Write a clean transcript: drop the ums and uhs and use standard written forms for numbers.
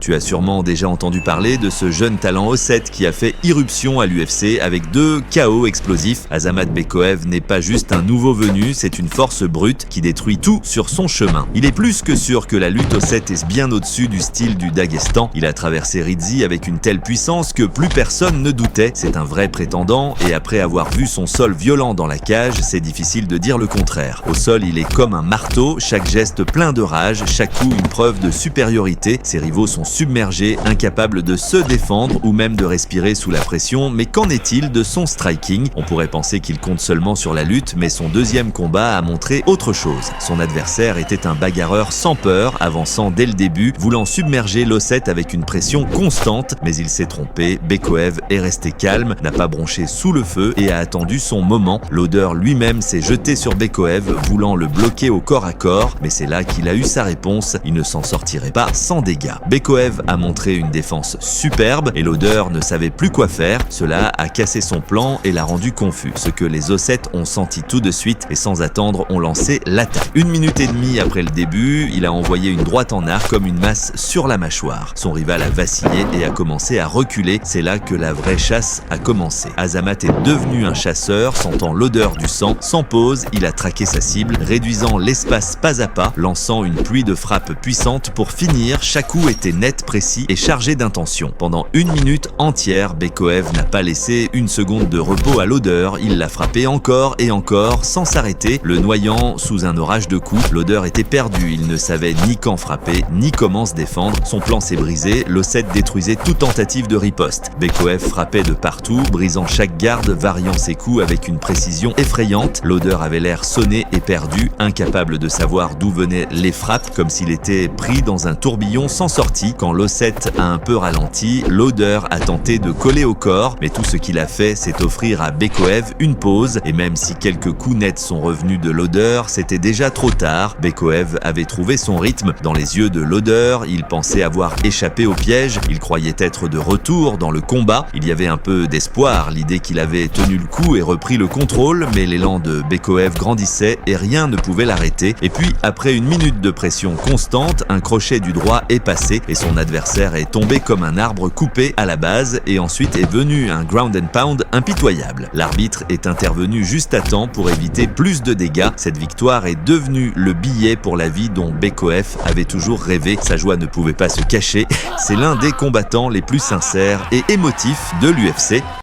Tu as sûrement déjà entendu parler de ce jeune talent Osset qui a fait irruption à l'UFC avec 2 KO explosifs. Azamat Bekoev n'est pas juste un nouveau venu, c'est une force brute qui détruit tout sur son chemin. Il est plus que sûr que la lutte Osset est bien au-dessus du style du Daghestan. Il a traversé Rizzi avec une telle puissance que plus personne ne doutait. C'est un vrai prétendant et après avoir vu son sol violent dans la cage, c'est difficile de dire le contraire. Au sol, il est comme un marteau, chaque geste plein de rage, chaque coup une preuve de supériorité. Ses rivaux sont submergés, incapables de se défendre ou même de respirer sous la pression, mais qu'en est-il de son striking? On pourrait penser qu'il compte seulement sur la lutte, mais son deuxième combat a montré autre chose. Son adversaire était un bagarreur sans peur, avançant dès le début, voulant submerger l'Osset avec une pression constante, mais il s'est trompé. Bekoev est resté calme, n'a pas bronché sous le feu et a attendu son moment. L'Odeur lui-même s'est jeté sur Bekoev, voulant le bloquer au corps à corps, mais c'est là qu'il a eu sa réponse. Il ne s'en sortirait pas sans dégâts. Bekoev a montré une défense superbe et l'Odeur ne savait plus quoi faire. Cela a cassé son plan et l'a rendu confus. Ce que les Osset ont senti tout de suite et sans attendre ont lancé l'attaque. 1 minute et demie après le début, il a envoyé une droite en arc comme une masse sur la mâchoire. Son rival a vacillé et a commencé à reculer. C'est là que la vraie chasse a commencé. Azamat est devenu un chasseur, sentant l'odeur du sang. Sans pause, il a traqué sa cible, réduisant l'espace pas à pas, lançant une pluie de frappes puissantes pour finir. Chaque coup était net, précis et chargé d'intention. Pendant 1 minute entière, Bekoev n'a pas laissé une seconde de repos à l'Odeur. Il l'a frappé encore et encore sans s'arrêter, le noyant sous un orage de coups. L'Odeur était perdu, il ne savait ni quand frapper, ni comment se défendre. Son plan s'est brisé, l'Osset détruisait toute tentative de riposte. Bekoev frappait de partout, brisant chaque garde, variant ses coups avec une précision effrayante. L'Odeur avait l'air sonné et perdu, incapable de savoir d'où venaient les frappes, comme s'il était pris dans un tourbillon sans sortie. Quand l'Osset a un peu ralenti, l'Odeur a tenté de coller au corps, mais tout ce qu'il a fait, c'est offrir à Bekoev une pause, et même si quelques coups nets sont revenus de l'Odeur, c'était déjà trop tard. Bekoev avait trouvé son rythme. Dans les yeux de l'Odeur, il pensait avoir échappé au piège, il croyait être de retour dans le combat. Il y avait un peu d'espoir, l'idée qu'il avait tenu le coup et repris le contrôle, mais l'élan de Bekoev grandissait et rien ne pouvait l'arrêter. Et puis, après 1 minute de pression constante, un crochet du droit est passé et son adversaire est tombé comme un arbre coupé à la base, et ensuite est venu un ground and pound impitoyable. L'arbitre est intervenu juste à temps pour éviter plus de dégâts. Cette victoire est devenue le billet pour la vie dont Bekoev avait toujours rêvé. Sa joie ne pouvait pas se cacher. C'est l'un des combattants les plus sincères et émotifs de l'UFC.